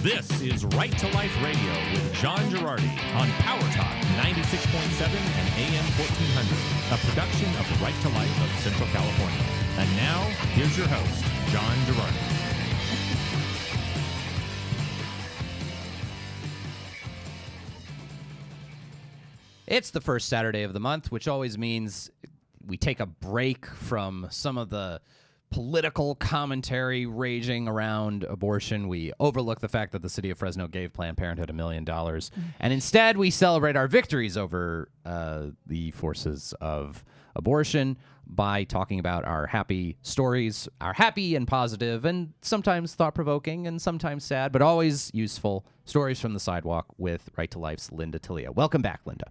This is Right to Life Radio with John Girardi on Power Talk 96.7 and AM 1400, a production of the Right to Life of Central California. And now, here's your host, John Girardi. It's the first Saturday of the month, which always means we take a break from some of the political commentary raging around abortion. We overlook the fact that the city of Fresno gave Planned Parenthood $1 million. And instead, we celebrate our victories over the forces of abortion by talking about our happy stories, our happy and positive and sometimes thought-provoking and sometimes sad, but always useful stories from the sidewalk with Right to Life's Linda Talia. Welcome back, Linda.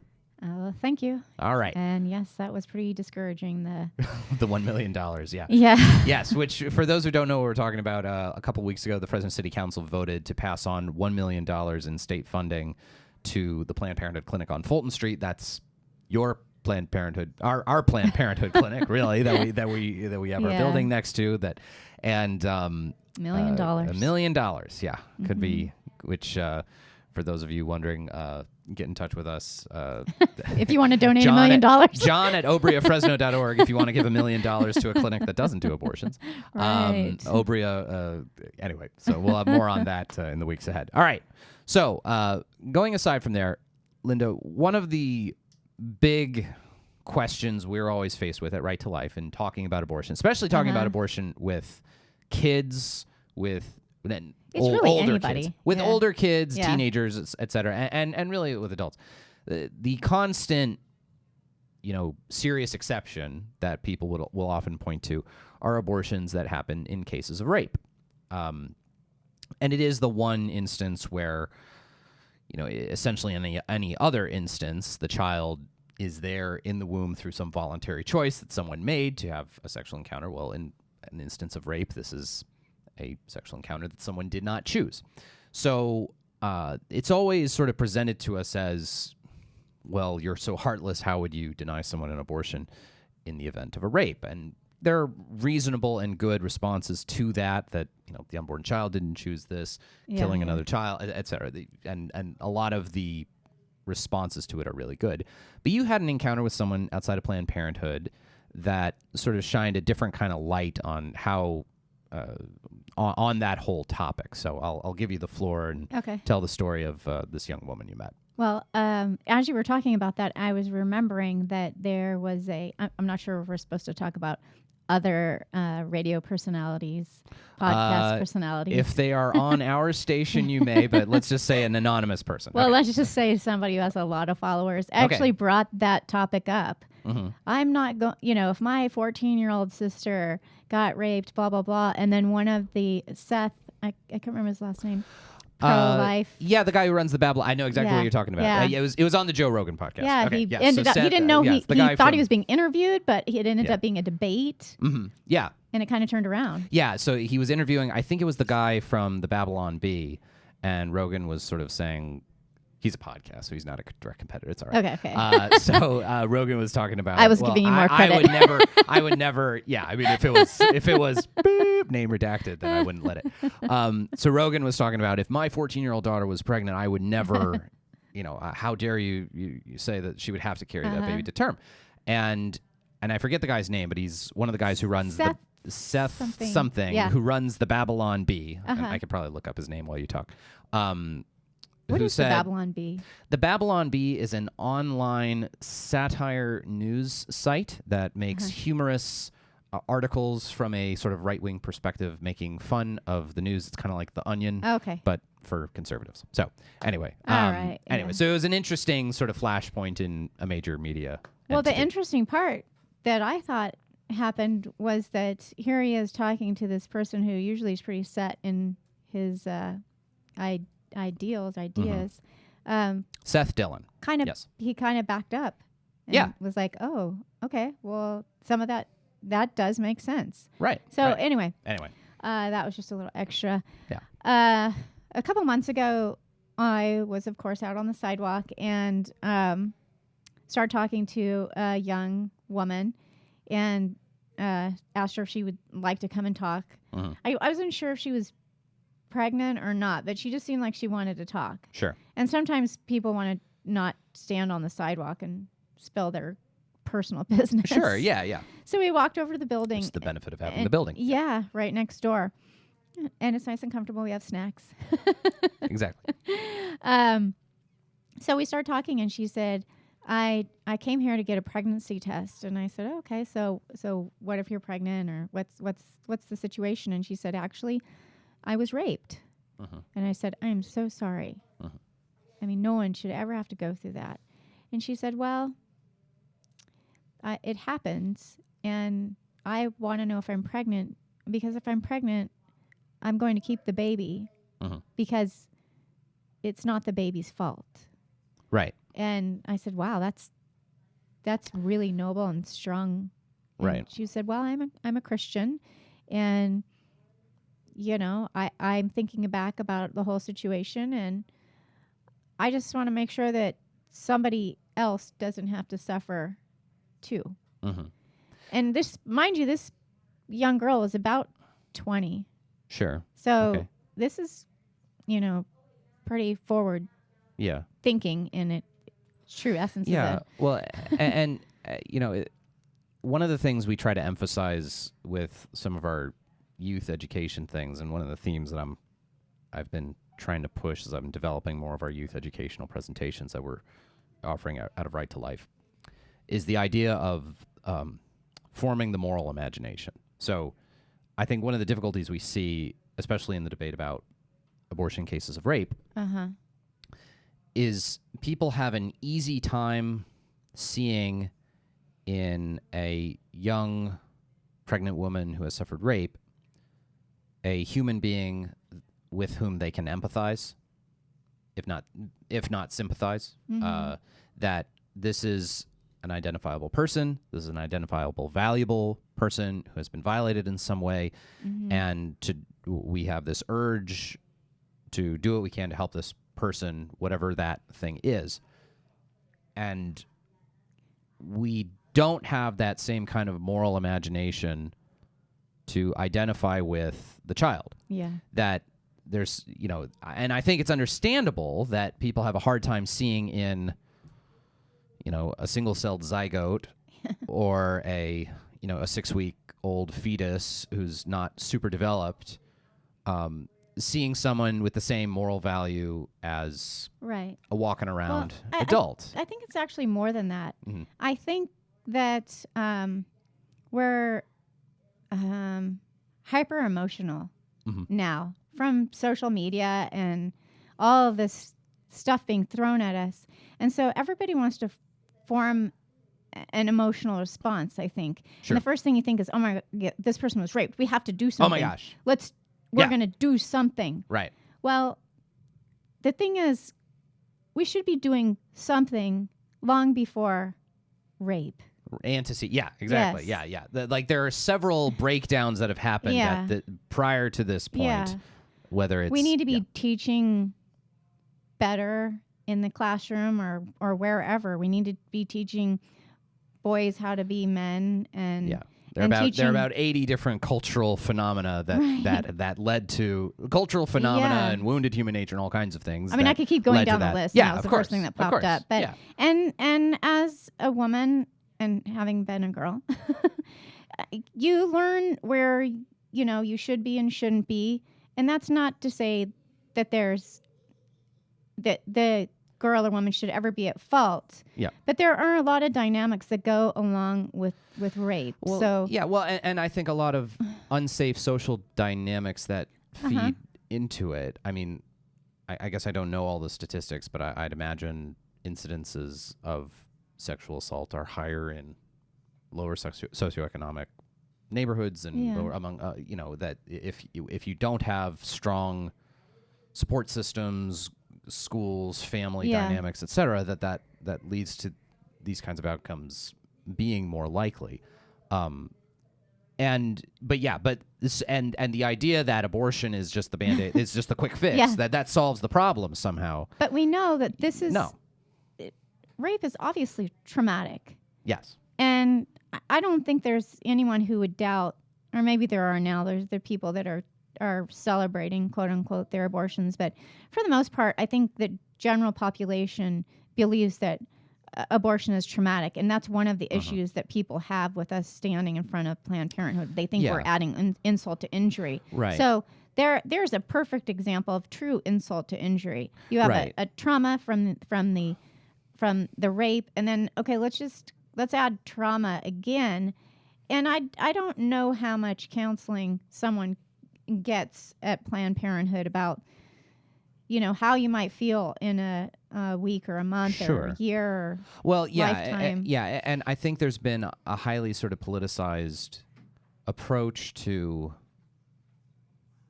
Thank you. All right. And yes, that was pretty discouraging. The $1 million, yeah. Yeah. Yes, which for those who don't know what we're talking about, a couple weeks ago, the Fresno City Council voted to pass on $1 million in state funding to the Planned Parenthood clinic on Fulton Street. That's your Planned Parenthood, our Planned Parenthood clinic, really, that we have our building next to. That, and $1 million. $1 million, yeah, could be. Which, for those of you wondering, get in touch with us. If you want to donate John $1 million. John at obriafresno.org if you want to give $1 million to a clinic that doesn't do abortions. Right. Obria, anyway, so we'll have more on that in the weeks ahead. All right. So going aside from there, Linda, one of the big questions we're always faced with at Right to Life in talking about abortion, especially talking about abortion with kids, with really older anybody. kids, with older kids, Yeah. teenagers, et cetera, and really with adults. The constant, serious exception that people will often point to are abortions that happen in cases of rape. And it is the one instance where, essentially in any other instance, the child is there in the womb through some voluntary choice that someone made to have a sexual encounter. Well, in an instance of rape, this is a sexual encounter that someone did not choose. So it's always sort of presented to us as, well, you're so heartless, how would you deny someone an abortion in the event of a rape? And there are reasonable and good responses to that, the unborn child didn't choose this, killing another child, et cetera. And a lot of the responses to it are really good. But you had an encounter with someone outside of Planned Parenthood that sort of shined a different kind of light on how on that whole topic. So I'll give you the floor and tell the story of this young woman you met. Well, as you were talking about that, I was remembering that there was I'm not sure if we're supposed to talk about other radio personalities, podcast personalities. If they are on our station, you may, but let's just say an anonymous person. Well, let's just say somebody who has a lot of followers actually brought that topic up. Mm-hmm. I'm not going, if my 14-year-old sister got raped, blah, blah, blah, and then one of the Seth, I can't remember his last name, pro-life. Yeah, the guy who runs the Babylon. I know exactly what you're talking about. Yeah. It was on the Joe Rogan podcast. Yeah, okay. he ended up, he didn't know, he thought he was being interviewed, but it ended up being a debate. Mm-hmm. Yeah. And it kind of turned around. Yeah, so he was interviewing, I think it was the guy from the Babylon Bee, and Rogan was sort of saying, he's a podcast, so he's not a direct competitor. It's all right. Okay. So Rogan was talking about. I was giving you more credit. I would never. Yeah, I mean, if it was beep, name redacted, then I wouldn't let it. So Rogan was talking about, if my 14-year-old daughter was pregnant, I would never. How dare you say that she would have to carry that baby to term? And I forget the guy's name, but he's one of the guys who runs Seth something who runs the Babylon Bee. And I could probably look up his name while you talk. What is the Babylon Bee? The Babylon Bee is an online satire news site that makes humorous articles from a sort of right-wing perspective, making fun of the news. It's kind of like The Onion, but for conservatives. So anyway, so it was an interesting sort of flashpoint in a major media Well, entity. the interesting part that I thought happened was that here he is talking to this person who usually is pretty set in his ideas. Seth Dillon. He kind of backed up and was like, oh, okay, well, some of that does make sense. Right. So right. anyway, that was just a little extra. Yeah. A couple months ago, I was, of course, out on the sidewalk and started talking to a young woman and asked her if she would like to come and talk. I wasn't sure if she was pregnant or not, but she just seemed like she wanted to talk. Sure. And sometimes people want to not stand on the sidewalk and spill their personal business. Sure. Yeah. Yeah. So we walked over to the building. It's the benefit of having the building. Yeah, right next door. And it's nice and comfortable. We have snacks. Exactly. So we started talking, and she said, I came here to get a pregnancy test. And I said, oh, okay, so what if you're pregnant, or what's the situation? And she said, actually, I was raped. And I said, I am so sorry. I mean, no one should ever have to go through that. And she said, well, it happens, and I want to know if I'm pregnant, because if I'm pregnant, I'm going to keep the baby because it's not the baby's fault. Right. And I said, wow, that's really noble and strong. And right. she said, well, I'm a Christian, and you know, I'm thinking back about the whole situation, and I just want to make sure that somebody else doesn't have to suffer too. And this, mind you, this young girl is about 20. Sure. So this is, you know, pretty forward thinking in its true essence. Yeah. Well, and you know, one of the things we try to emphasize with some of our youth education things, and one of the themes that I've been trying to push as I'm developing more of our youth educational presentations that we're offering out of Right to Life, is the idea of forming the moral imagination. So I think one of the difficulties we see, especially in the debate about abortion cases of rape, is people have an easy time seeing in a young pregnant woman who has suffered rape a human being with whom they can empathize, if not sympathize, that this is an identifiable person, this is an identifiable, valuable person who has been violated in some way, and we have this urge to do what we can to help this person, whatever that thing is. And we don't have that same kind of moral imagination to identify with the child. Yeah. That there's, you know, and I think it's understandable that people have a hard time seeing in, you know, a single-celled zygote or a 6-week-old fetus who's not super developed, seeing someone with the same moral value as a walking around adult. I think it's actually more than that. I think that we're hyper emotional now from social media and all of this stuff being thrown at us. And so everybody wants to form an emotional response, I think. Sure. And the first thing you think is, oh my God, this person was raped. We have to do something. Oh my gosh. We're going to do something. Right. Well, the thing is, we should be doing something long before rape. Antecedent. Yeah, exactly. Yes. Yeah. Like there are several breakdowns that have happened prior to this point. Yeah. Whether it's... We need to be teaching better in the classroom or wherever. We need to be teaching boys how to be men and... Yeah. There are about 80 different cultural phenomena that led to cultural phenomena and wounded human nature and all kinds of things. I mean, I could keep going down the list. Yeah, that was the first thing that popped up. But and as a woman and having been a girl, you learn where you should be and shouldn't be, and that's not to say that that the girl or woman should ever be at fault. Yeah. But there are a lot of dynamics that go along with rape. Well, and I think a lot of unsafe social dynamics that feed into it. I mean, I guess I don't know all the statistics, but I'd imagine incidences of sexual assault are higher in lower socioeconomic neighborhoods and lower among that if you don't have strong support systems, schools, family dynamics, etc., that leads to these kinds of outcomes being more likely. But the idea that abortion is just the Band-Aid, is just the quick fix, that solves the problem somehow. But we know that this is... No. Rape is obviously traumatic. Yes. And I don't think there's anyone who would doubt, or maybe there are now, there are people that are are celebrating, quote unquote, their abortions. But for the most part, I think the general population believes that abortion is traumatic, and that's one of the issues that people have with us standing in front of Planned Parenthood. They think we're adding insult to injury. Right. So there's a perfect example of true insult to injury. You have a trauma from the rape, and then let's add trauma again. And I don't know how much counseling someone gets at Planned Parenthood about, how you might feel in a week or a month or a year or lifetime. And I think there's been a highly sort of politicized approach to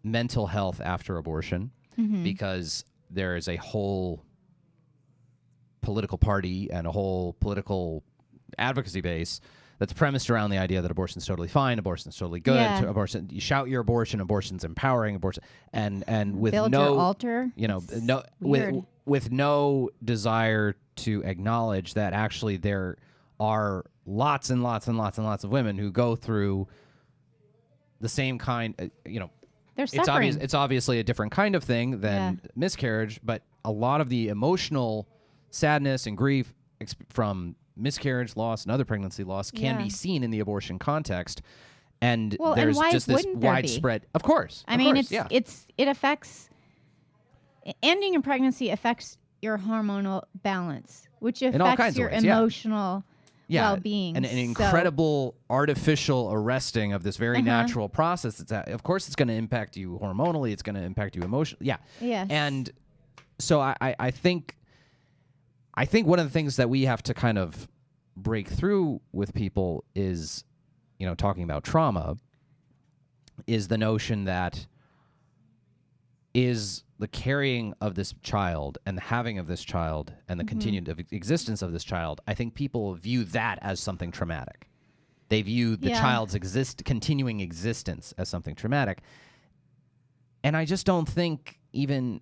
mental health after abortion because there is a whole political party and a whole political advocacy base that's premised around the idea that abortion's totally fine, abortion's totally good, abortion, you shout your abortion, abortion's empowering, abortion, and with build no your altar. With no desire to acknowledge that actually there are lots and lots and lots and lots of women who go through the same kind, They're suffering. It's obviously a different kind of thing than miscarriage, but a lot of the emotional sadness and grief from miscarriage loss and other pregnancy loss can be seen in the abortion context, and there's just this widespread. Of course, it affects ending a pregnancy affects your hormonal balance, which affects your emotional well-being. And an incredible artificial arresting of this very natural process. Of course, it's going to impact you hormonally. It's going to impact you emotionally. Yeah. Yes. And so I think one of the things that we have to kind of break through with people is, talking about trauma, is the notion that is the carrying of this child and the having of this child and the continued existence of this child. I think people view that as something traumatic. They view the child's continuing existence as something traumatic. And I just don't think even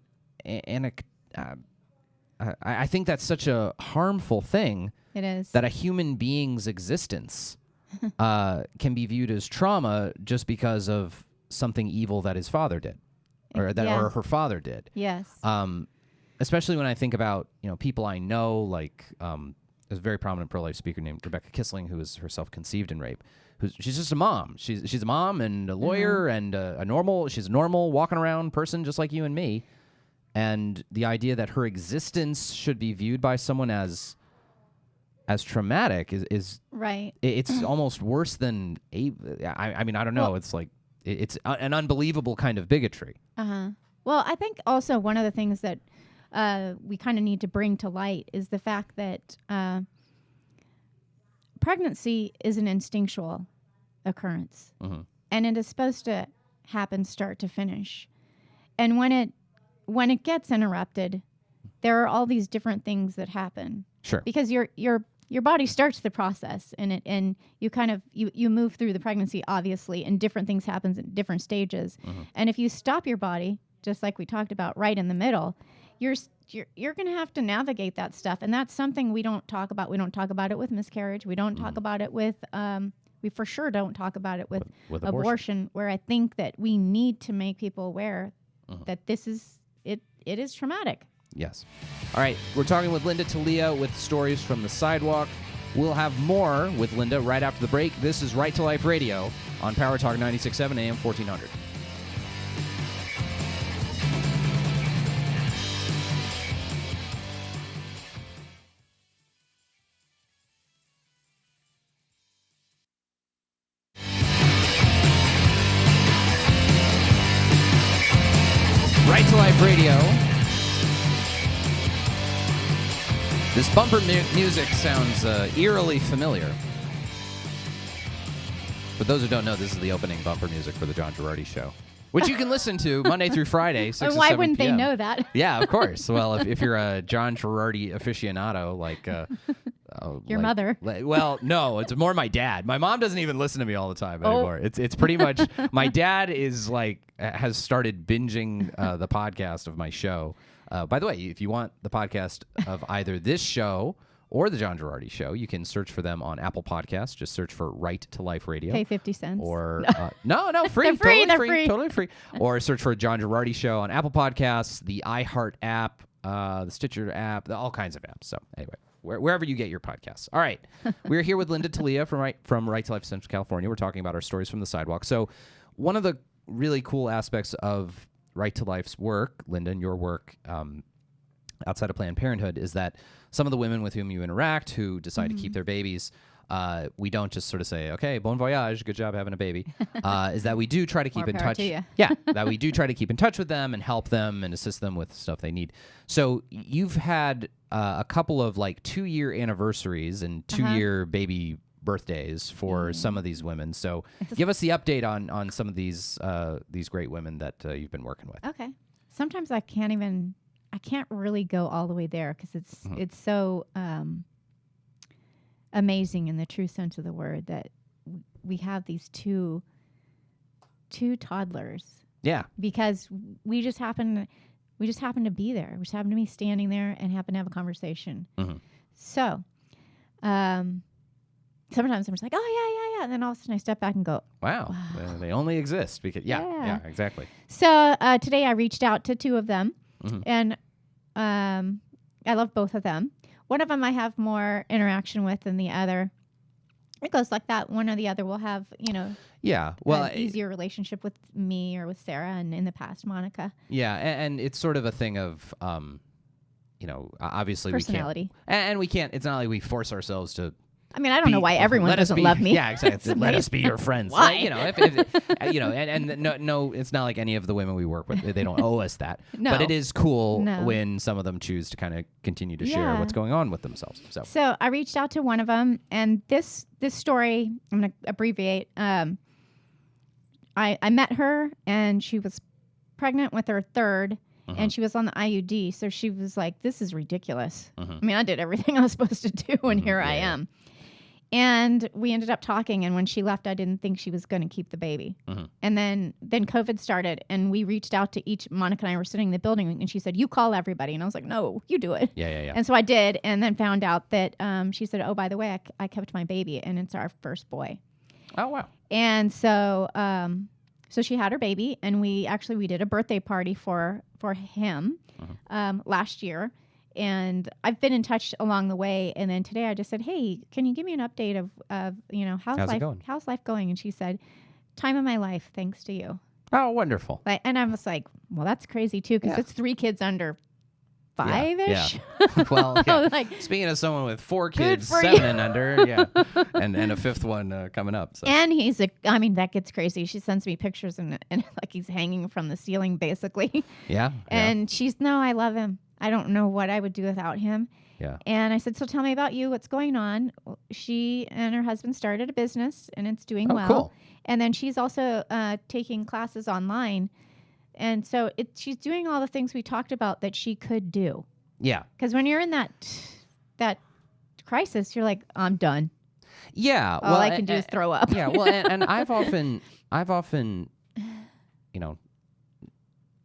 I think that's such a harmful thing. It is. That a human being's existence can be viewed as trauma just because of something evil that his father did, or her father did. Yes. Especially when I think about people I know, like there's a very prominent pro-life speaker named Rebecca Kissling, who is herself conceived in rape. She's just a mom. She's a mom and a lawyer and she's a normal walking around person just like you and me. And the idea that her existence should be viewed by someone as traumatic is right. It's almost worse than I mean, I don't know. Well, it's like it's an unbelievable kind of bigotry. Well, I think also one of the things that we kind of need to bring to light is the fact that pregnancy is an instinctual occurrence, and it is supposed to happen start to finish. And when it gets interrupted, there are all these different things that happen. Sure. Because your body starts the process, and you kind of you move through the pregnancy, obviously, and different things happen in different stages. And if you stop your body, just like we talked about, right in the middle, you're going to have to navigate that stuff, and that's something we don't talk about. We don't talk about it with miscarriage. We don't talk about it with we for sure don't talk about it with abortion, where I think that we need to make people aware that this is it is traumatic. Yes. All right. We're talking with Linda Talia with stories from the Sidewalk. We'll have more with Linda right after the break. This is Right to Life Radio on Power Talk 96.7 AM 1400. Right to Life Radio. This bumper music sounds eerily familiar. For those who don't know, this is the opening bumper music for the John Girardi Show, which you can listen to Monday through Friday, 6 to 7 Why wouldn't p.m. they know that? Yeah, of course. Well, if you're a John Girardi aficionado, like your mother. Well, no, it's more my dad. My mom doesn't even listen to me all the time anymore. It's pretty much my dad is has started binging the podcast of my show. By the way, if you want the podcast of either this show or The John Girardi Show. You can search for them on Apple Podcasts. Just search for Right to Life Radio. Pay 50 cents. Or, no, free. They're free. Totally free. Or search for John Girardi Show on Apple Podcasts, the iHeart app, the Stitcher app, all kinds of apps. So anyway, wherever you get your podcasts. All right. We're here with Linda Talia from Right to Life Central California. We're talking about our stories from the sidewalk. So one of the really cool aspects of Right to Life's work, Linda, and your work outside of Planned Parenthood, is that some of the women with whom you interact who decide to keep their babies, we don't just sort of say, okay, bon voyage, good job having a baby, is that we do try to keep in touch. That we do try to keep in touch with them and help them and assist them with stuff they need. So you've had a couple of like 2-year anniversaries and 2-year baby birthdays for some of these women. So give us the update on some of these great women that you've been working with. Okay. Sometimes I can't really go all the way there because it's so amazing in the true sense of the word that we have these two toddlers. Yeah. Because we just happen to be there. We just happen to be standing there and happen to have a conversation. So, sometimes I'm just like, oh, yeah. And then all of a sudden I step back and go, wow. They only exist because, yeah, exactly. So today I reached out to 2 of them, and I love both of them. One of them I have more interaction with than the other. It goes like that. One or the other will have, an easier relationship with me or with Sarah, and in the past, Monica. Yeah, and it's sort of a thing of, obviously personality. We can't, it's not like we force ourselves to. I mean, I don't know why everyone doesn't love me. Yeah, exactly. Let us be your friends. Why? No, it's not like any of the women we work with, they don't owe us that. No. But it is cool when some of them choose to kind of continue to share what's going on with themselves. So I reached out to one of them, and this story, I'm going to abbreviate. I met her, and she was pregnant with her 3rd, and she was on the IUD. So she was like, this is ridiculous. I mean, I did everything I was supposed to do, and here I am. And we ended up talking, and when she left, I didn't think she was going to keep the baby. And then COVID started, and we reached out to each. Monica and I were sitting in the building, and she said, you call everybody. And I was like, no, you do it. Yeah. And so I did, and then found out that she said, oh, by the way, I kept my baby, and it's our first boy. Oh, wow. And so she had her baby, and we did a birthday party for him last year. And I've been in touch along the way. And then today I just said, hey, can you give me an update of how's life going? And she said, time of my life, thanks to you. Oh, wonderful. And I was like, well, that's crazy too, because it's 3 kids under 5-ish. Yeah. Well, speaking of someone with 4 kids, 7 and under, and a 5th one coming up. So. And that gets crazy. She sends me pictures and like he's hanging from the ceiling, basically. Yeah. And I love him. I don't know what I would do without him. Yeah. And I said, so tell me about you. What's going on? She and her husband started a business, and it's doing well. Cool. And then she's also taking classes online. And so she's doing all the things we talked about that she could do. Yeah. Because when you're in that crisis, you're like, I'm done. Yeah. All I can do is throw up. Yeah. Well, and I've often,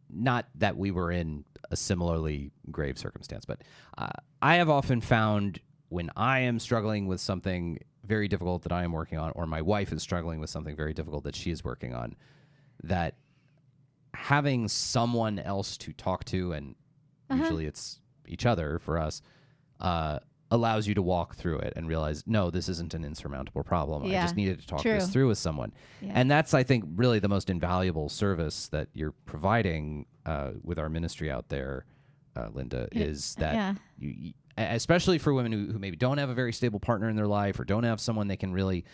not that we were in a similarly grave circumstance, but I have often found when I am struggling with something very difficult that I am working on, or my wife is struggling with something very difficult that she is working on, that having someone else to talk to, and usually it's each other for us, allows you to walk through it and realize, no, this isn't an insurmountable problem. I just needed to talk this through with someone. Yeah. And that's, I think, really the most invaluable service that you're providing with our ministry out there, Linda, is that you, especially for women who maybe don't have a very stable partner in their life, or don't have someone they can really,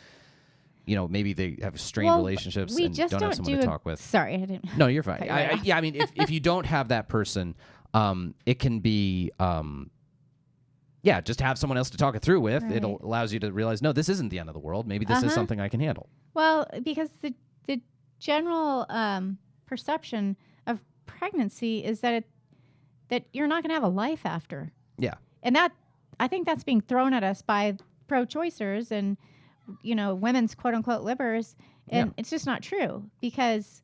maybe they have strained relationships and don't have someone to talk with. Sorry, I didn't. No, you're fine. I mean, if you don't have that person, it can be... just have someone else to talk it through with. Right. It allows you to realize, no, this isn't the end of the world. Maybe this is something I can handle. Well, because the general perception of pregnancy is that you're not going to have a life after. Yeah. And I think that's being thrown at us by pro-choicers and, women's quote-unquote livers. And it's just not true, because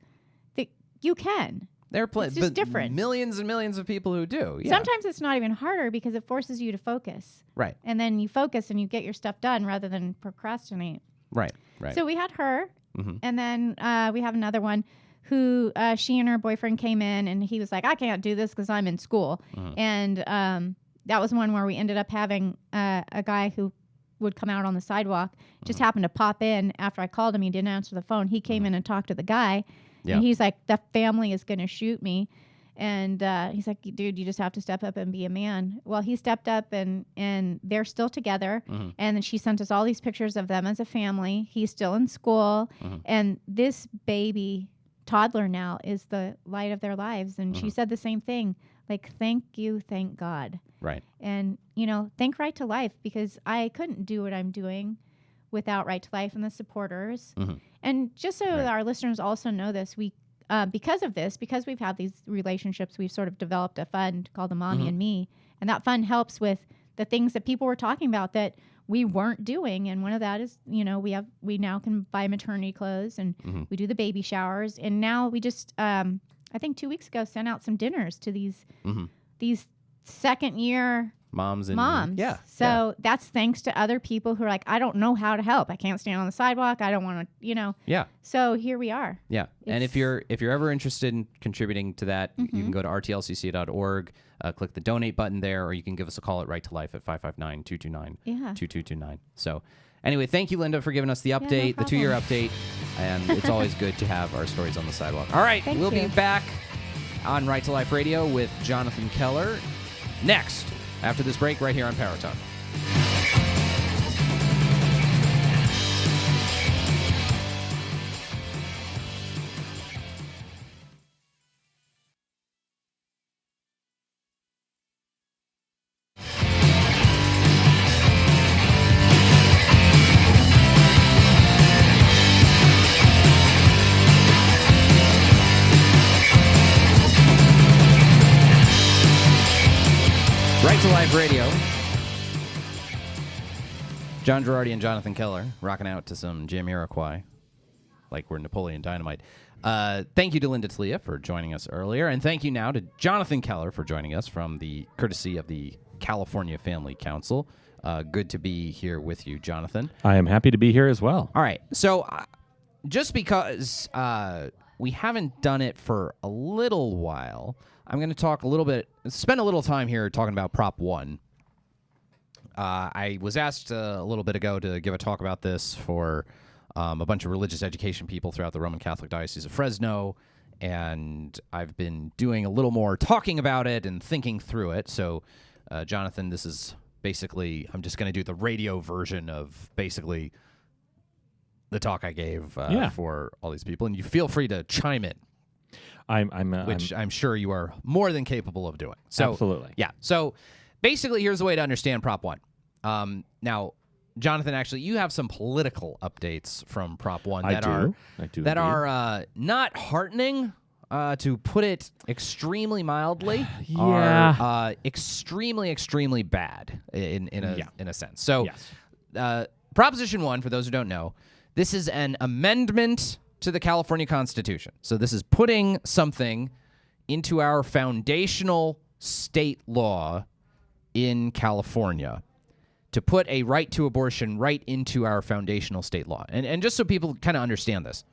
you can. There are It's just different. Millions and millions of people who do. Yeah. Sometimes it's not even harder because it forces you to focus. Right. And then you focus and you get your stuff done rather than procrastinate. Right. So we had her, and then we have another one who she and her boyfriend came in, and he was like, I can't do this because I'm in school. And that was one where we ended up having a guy who would come out on the sidewalk, just happened to pop in after I called him. He didn't answer the phone. He came in and talked to the guy, and he's like, the family is going to shoot me. And he's like, dude, you just have to step up and be a man. Well, he stepped up, and they're still together. And then she sent us all these pictures of them as a family. He's still in school. And this baby toddler now is the light of their lives. And she said the same thing, like, thank you, thank God. Right. And, thank Right to Life, because I couldn't do what I'm doing without Right to Life and the supporters. And just so our listeners also know this, we because of this, because we've had these relationships, we've sort of developed a fund called the Mommy and Me. And that fund helps with the things that people were talking about that we weren't doing. And one of that is, we now can buy maternity clothes, and we do the baby showers. And now we just, I think 2 weeks ago, sent out some dinners to these second year moms. Yeah. So that's thanks to other people who are like, I don't know how to help. I can't stand on the sidewalk. I don't want to, Yeah. So here we are. Yeah. And if you're ever interested in contributing to that, you can go to rtlcc.org, click the donate button there, or you can give us a call at Right to Life at 559-229-2229. So anyway, thank you, Linda, for giving us the update, the 2-year update. And it's always good to have our stories on the sidewalk. All right. We'll be back on Right to Life Radio with Jonathan Keller next, after this break, right here on Power Talk. Right to Life Radio. John Girardi and Jonathan Keller rocking out to some Jamiroquai, like we're Napoleon Dynamite. Thank you to Linda Tlia for joining us earlier, and thank you now to Jonathan Keller for joining us from the courtesy of the California Family Council. Good to be here with you, Jonathan. I am happy to be here as well. All right. So just because we haven't done it for a little while, I'm going to spend a little time here talking about Prop 1. I was asked a little bit ago to give a talk about this for a bunch of religious education people throughout the Roman Catholic Diocese of Fresno, and I've been doing a little more talking about it and thinking through it. So, Jonathan, this is basically, I'm just going to do the radio version of basically the talk I gave for all these people, and you feel free to chime in. I'm sure you are more than capable of doing. So, absolutely. Yeah. So basically, here's the way to understand Prop 1. Now, Jonathan, actually, you have some political updates from Prop 1 that are not heartening, to put it extremely mildly. Are extremely, extremely bad in a sense. So, Proposition 1, for those who don't know, this is an amendment to the California Constitution. So this is putting something into our foundational state law in California, to put a right to abortion right into our foundational state law. And just so people kind of understand this,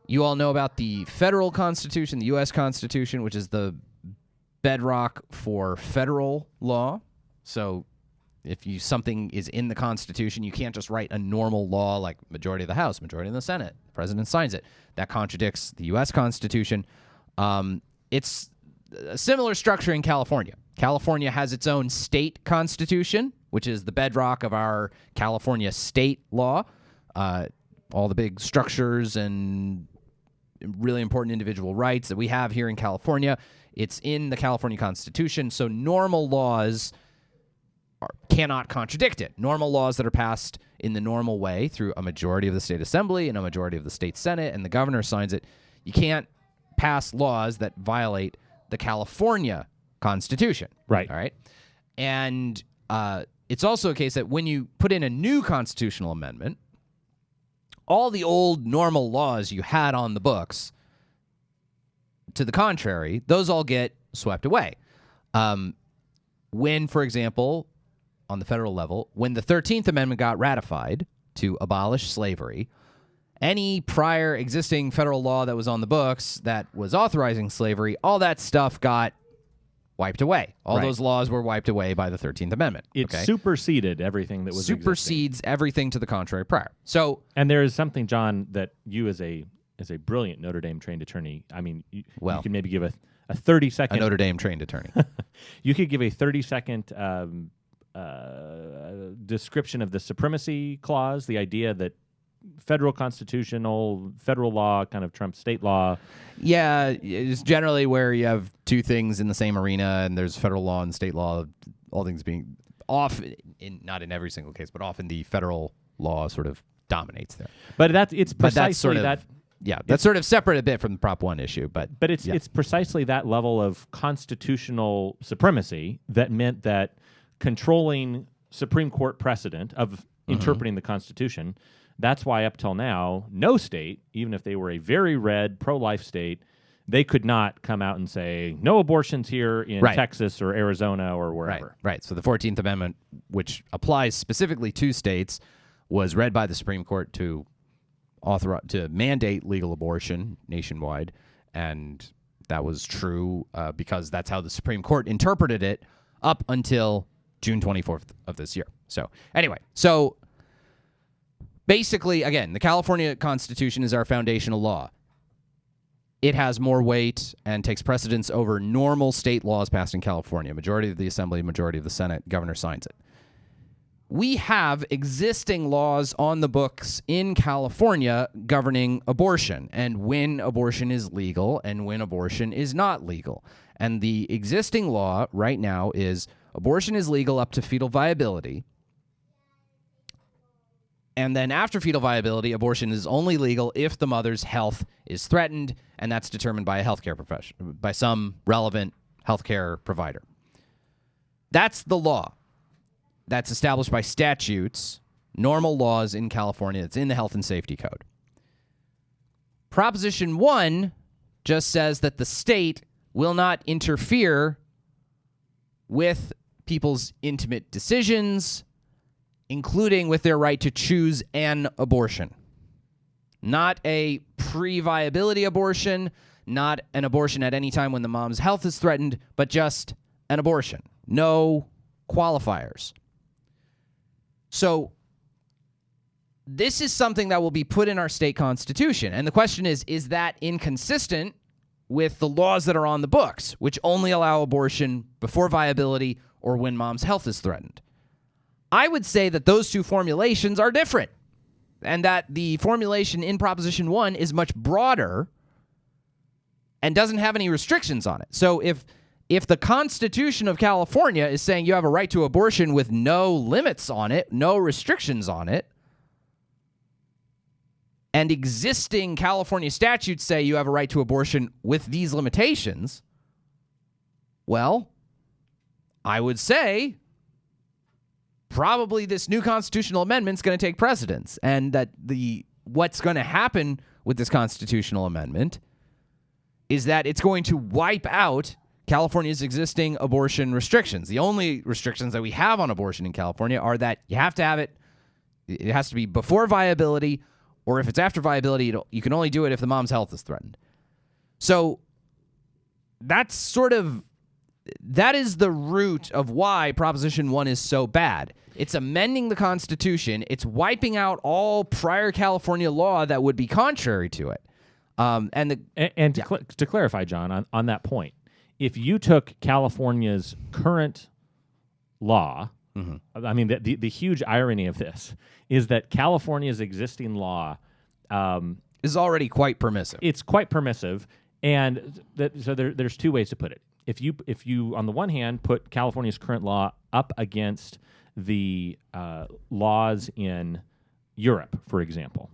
you all know about the federal Constitution, the U.S. Constitution, which is the bedrock for federal law. So if something is in the Constitution, you can't just write a normal law like majority of the House, majority of the Senate, the president signs it. That contradicts the U.S. Constitution. It's a similar structure in California. California has its own state constitution, which is the bedrock of our California state law. All the big structures and really important individual rights that we have here in California, it's in the California Constitution. So normal laws cannot contradict it. Normal laws that are passed in the normal way through a majority of the state assembly and a majority of the state senate, and the governor signs it. You can't pass laws that violate the California Constitution. Right. All right. And it's also a case that when you put in a new constitutional amendment, all the old normal laws you had on the books to the contrary, those all get swept away. When, for example, on the federal level, when the 13th Amendment got ratified to abolish slavery, any prior existing federal law that was on the books that was authorizing slavery, all that stuff got wiped away. All those laws were wiped away by the 13th Amendment. It superseded everything that was supersedes everything to the contrary prior. So, and there is something, John, that you as a brilliant Notre Dame trained attorney, I mean, you can maybe give a 30-second... A Notre Dame trained attorney. You could give a 30-second description of the supremacy clause, the idea that federal law kind of trumps state law. Yeah, it's generally where you have two things in the same arena, and there's federal law and state law, all things being off, not in every single case, but often the federal law sort of dominates there. But it's precisely that's sort of separate a bit from the Prop 1 issue. But it's precisely that level of constitutional supremacy that meant that controlling Supreme Court precedent of interpreting the Constitution, that's why up till now, no state, even if they were a very red pro-life state, they could not come out and say, no abortions here in Texas or Arizona or wherever. Right. So the 14th Amendment, which applies specifically to states, was read by the Supreme Court to mandate legal abortion nationwide, and that was true because that's how the Supreme Court interpreted it up until June 24th of this year. So anyway, basically, again, the California Constitution is our foundational law. It has more weight and takes precedence over normal state laws passed in California. Majority of the Assembly, majority of the Senate, governor signs it. We have existing laws on the books in California governing abortion and when abortion is legal and when abortion is not legal. And the existing law right now is abortion is legal up to fetal viability. And then after fetal viability, abortion is only legal if the mother's health is threatened, and that's determined by a healthcare professional, by some relevant healthcare provider. That's the law. That's established by statutes, normal laws in California. It's in the Health and Safety Code. Proposition 1 just says that the state will not interfere with people's intimate decisions, including with their right to choose an abortion. Not a pre-viability abortion, not an abortion at any time when the mom's health is threatened, but just an abortion. No qualifiers. So this is something that will be put in our state constitution. And the question is that inconsistent with the laws that are on the books, which only allow abortion before viability or when mom's health is threatened? I would say that those two formulations are different, and that the formulation in Proposition 1 is much broader and doesn't have any restrictions on it. So if the Constitution of California is saying you have a right to abortion with no limits on it, no restrictions on it, and existing California statutes say you have a right to abortion with these limitations, well, I would say probably this new constitutional amendment is going to take precedence, and that what's going to happen with this constitutional amendment is that it's going to wipe out California's existing abortion restrictions. The only restrictions that we have on abortion in California are that you have to have it has to be before viability, or if it's after viability, you can only do it if the mom's health is threatened. So that is the root of why Proposition 1 is so bad. It's amending the Constitution. It's wiping out all prior California law that would be contrary to it. To clarify, John, on that point, if you took California's current law, I mean, the huge irony of this is that California's existing law is already quite permissive. It's quite permissive, and so there's two ways to put it. If you on the one hand put California's current law up against the laws in Europe, for example,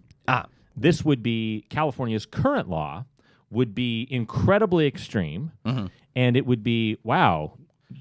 this would be California's current law would be incredibly extreme, and it would be, wow,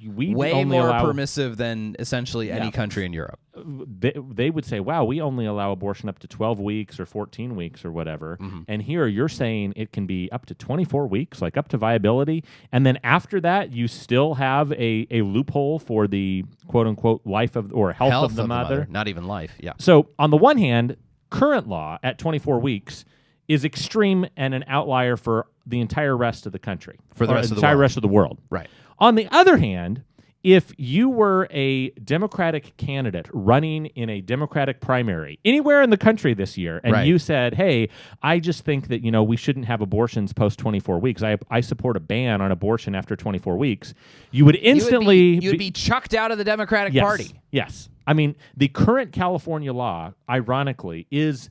we way only more allow permissive than essentially any country in Europe. They would say, wow, we only allow abortion up to 12 weeks or 14 weeks or whatever. And here you're saying it can be up to 24 weeks, like up to viability. And then after that, you still have a loophole for the quote unquote life of or health of the mother. Not even life. Yeah. So on the one hand, current law at 24 weeks is extreme and an outlier for the entire rest of the country. For the rest of the world. Right. On the other hand, if you were a Democratic candidate running in a Democratic primary anywhere in the country this year, and you said, hey, I just think that, we shouldn't have abortions post 24 weeks. I support a ban on abortion after 24 weeks. You would instantly... You would be chucked out of the Democratic Party. Yes. I mean, the current California law, ironically, is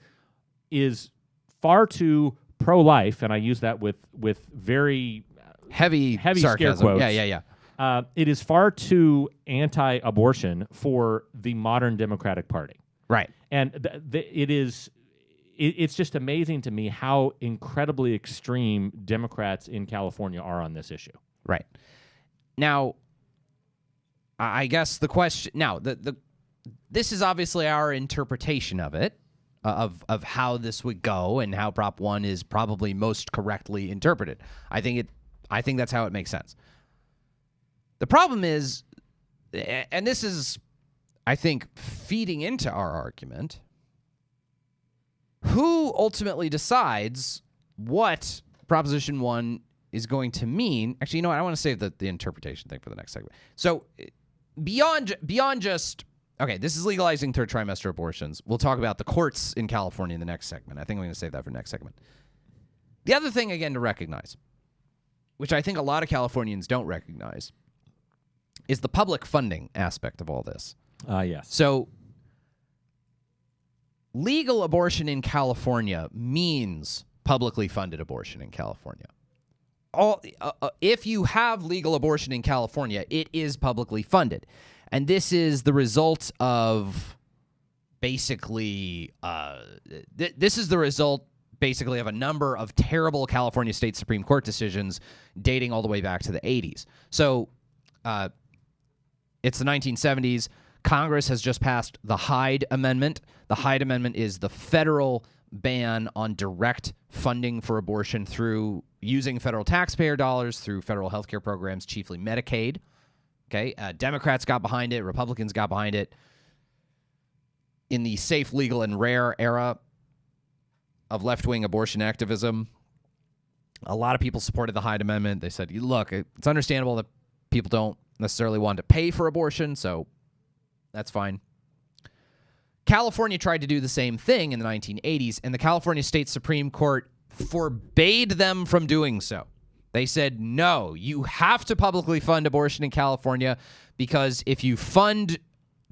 far too pro-life, and I use that with very heavy scare quotes. Yeah. It is far too anti-abortion for the modern Democratic Party. Right. And it's just amazing to me how incredibly extreme Democrats in California are on this issue. Right. Now, I guess the question... Now, this is obviously our interpretation of it, of how this would go and how Prop 1 is probably most correctly interpreted. I think that's how it makes sense. The problem is, and this is, I think, feeding into our argument, who ultimately decides what Proposition 1 is going to mean? Actually, you know what? I want to save the interpretation thing for the next segment. So beyond just, okay, this is legalizing third trimester abortions. We'll talk about the courts in California in the next segment. I think I'm going to save that for the next segment. The other thing, again, to recognize, which I think a lot of Californians don't recognize, is the public funding aspect of all this. Yes. So legal abortion in California means publicly funded abortion in California. If you have legal abortion in California, it is publicly funded. And this is the result of basically of a number of terrible California state Supreme Court decisions dating all the way back to the 80s. So it's the 1970s. Congress has just passed the Hyde Amendment. The Hyde Amendment is the federal ban on direct funding for abortion through using federal taxpayer dollars through federal health care programs, chiefly Medicaid. Okay, Democrats got behind it. Republicans got behind it. In the safe, legal, and rare era of left-wing abortion activism, a lot of people supported the Hyde Amendment. They said, look, it's understandable that people don't necessarily want to pay for abortion, so that's fine. California tried to do the same thing in the 1980s, and the California State Supreme Court forbade them from doing so. They said, no, you have to publicly fund abortion in California because if you fund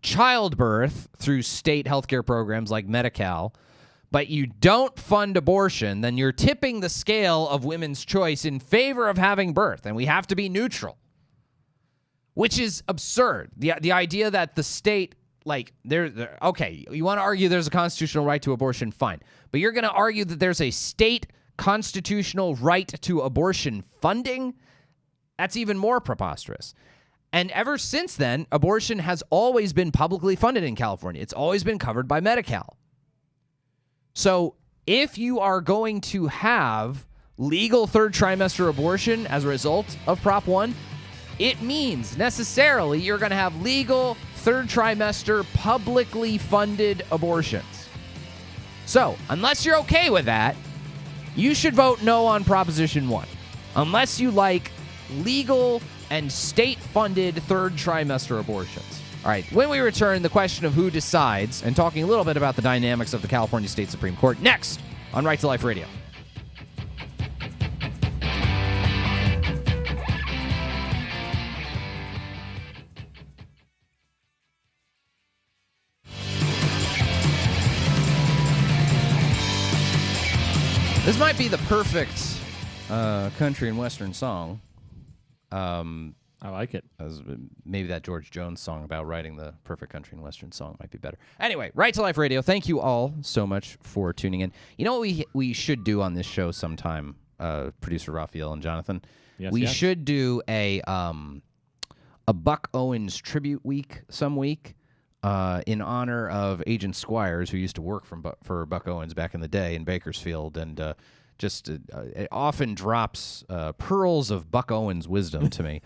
childbirth through state healthcare programs like Medi-Cal, but you don't fund abortion, then you're tipping the scale of women's choice in favor of having birth, and we have to be neutral. Which is absurd. The idea that the state, like, okay, you want to argue there's a constitutional right to abortion, fine. But you're going to argue that there's a state constitutional right to abortion funding? That's even more preposterous. And ever since then, abortion has always been publicly funded in California. It's always been covered by Medi-Cal. So if you are going to have legal third trimester abortion as a result of Prop 1, it means necessarily you're going to have legal third trimester publicly funded abortions. So, unless you're okay with that, you should vote no on Proposition 1. Unless you like legal and state-funded third trimester abortions. All right, when we return, the question of who decides, and talking a little bit about the dynamics of the California State Supreme Court, next on Right to Life Radio. This might be the perfect country and western song. I like it. Maybe that George Jones song about writing the perfect country and western song might be better. Anyway, Right to Life Radio, thank you all so much for tuning in. You know what we should do on this show sometime, producer Raphael and Jonathan? Yes, we yes. should do a a Buck Owens tribute week some week in honor of Agent Squires, who used to work for Buck Owens back in the day in Bakersfield, and it often drops pearls of Buck Owens wisdom to me,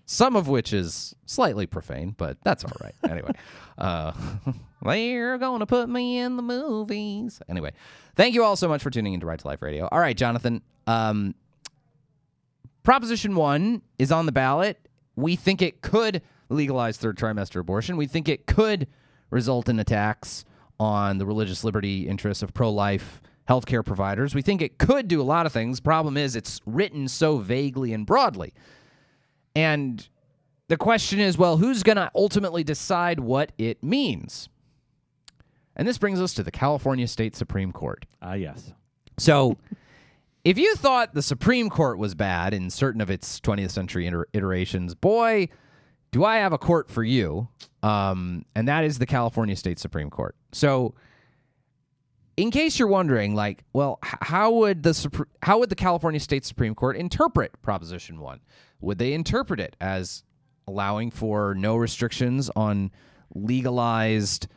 some of which is slightly profane, but that's all right. Anyway, they're going to put me in the movies. Anyway, thank you all so much for tuning into Right to Life Radio. All right, Jonathan, Proposition 1 is on the ballot. We think it could legalize third trimester abortion. We think it could result in attacks on the religious liberty interests of pro-life healthcare providers. We think it could do a lot of things. Problem is, it's written so vaguely and broadly. And the question is, well, who's going to ultimately decide what it means? And this brings us to the California State Supreme Court. Yes. So if you thought the Supreme Court was bad in certain of its 20th century iterations, boy, do I have a court for you. And that is the California State Supreme Court. So in case you're wondering, like, well, how would the California State Supreme Court interpret Proposition 1? Would they interpret it as allowing for no restrictions on legalized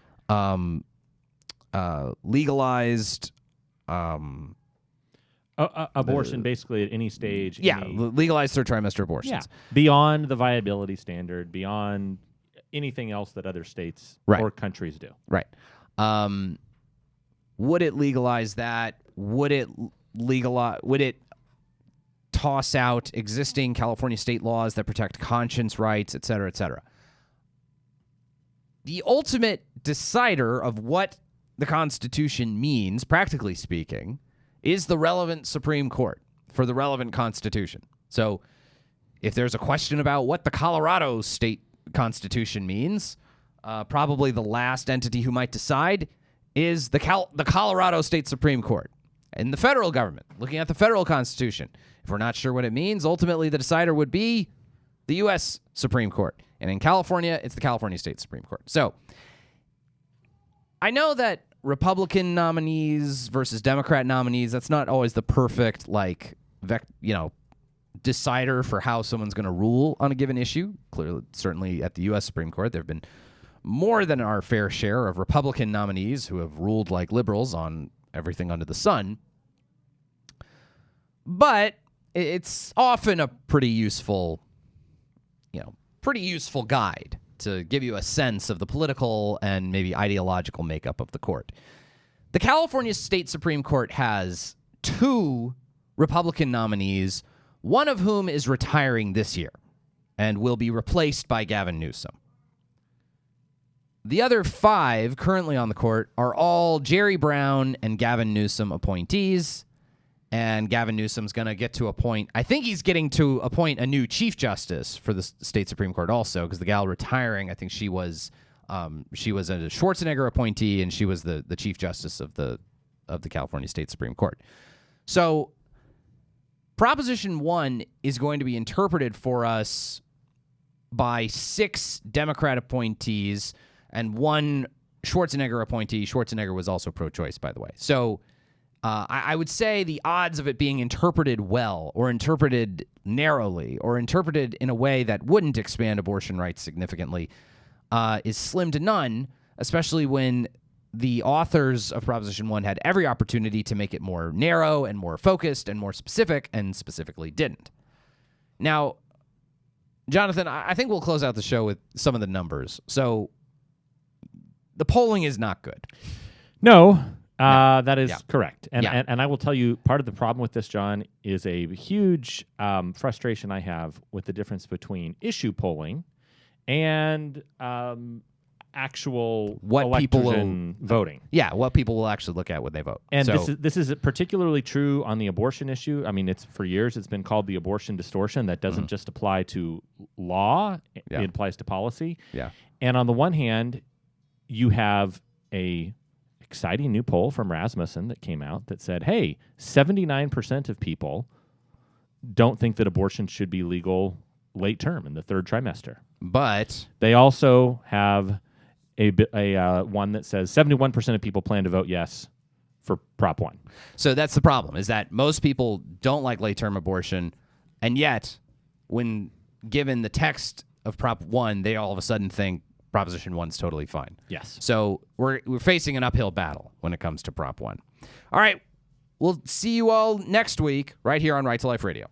abortion basically at any stage? Legalized third trimester abortions. Yeah, beyond the viability standard, beyond anything else that other states or countries do. Right. Would it legalize that? Would it toss out existing California state laws that protect conscience rights, et cetera, et cetera? The ultimate decider of what the Constitution means, practically speaking, is the relevant Supreme Court for the relevant Constitution. So if there's a question about what the Colorado state Constitution means, probably the last entity who might decide is the Colorado State Supreme Court. And the federal government, looking at the federal Constitution, if we're not sure what it means, ultimately the decider would be the U.S. Supreme Court. And in California, it's the California State Supreme Court. So I know that Republican nominees versus Democrat nominees, that's not always the perfect, decider for how someone's going to rule on a given issue. Clearly, certainly at the U.S. Supreme Court, there have been more than our fair share of Republican nominees who have ruled like liberals on everything under the sun. But it's often a pretty useful guide to give you a sense of the political and maybe ideological makeup of the court. The California State Supreme Court has 2 Republican nominees, one of whom is retiring this year and will be replaced by Gavin Newsom. The other 5 currently on the court are all Jerry Brown and Gavin Newsom appointees, and Gavin Newsom's going to get to appoint, I think he's getting to appoint a new Chief Justice for the State Supreme Court also, because the gal retiring, I think she was a Schwarzenegger appointee, and she was the Chief Justice of the California State Supreme Court. So Proposition 1 is going to be interpreted for us by 6 Democrat appointees and 1 Schwarzenegger appointee. Schwarzenegger was also pro-choice, by the way. So I would say the odds of it being interpreted well or interpreted narrowly or interpreted in a way that wouldn't expand abortion rights significantly is slim to none, especially when the authors of Proposition 1 had every opportunity to make it more narrow and more focused and more specific, and specifically didn't. Now, Jonathan, I think we'll close out the show with some of the numbers. So the polling is not good. No, that is correct. And, Yeah. and I will tell you, part of the problem with this, John, is a huge frustration I have with the difference between issue polling and actual What people election voting. Yeah, what people will actually look at when they vote. And so, this is particularly true on the abortion issue. I mean, it's for years it's been called the abortion distortion. That doesn't just apply to law; Yeah. it applies to policy. Yeah. And on the one hand, you have a exciting new poll from Rasmussen that came out that said, "Hey, 79% of people don't think that abortion should be legal late term in the 3rd trimester." But They also have a one that says 71% of people plan to vote yes for Prop 1. so that's the problem, is that most people don't like late-term abortion, and yet when given the text of Prop 1, they all of a sudden think Proposition 1 is totally fine. Yes. So we're facing an uphill battle when it comes to Prop 1. All right. We'll see you all next week right here on Right to Life Radio.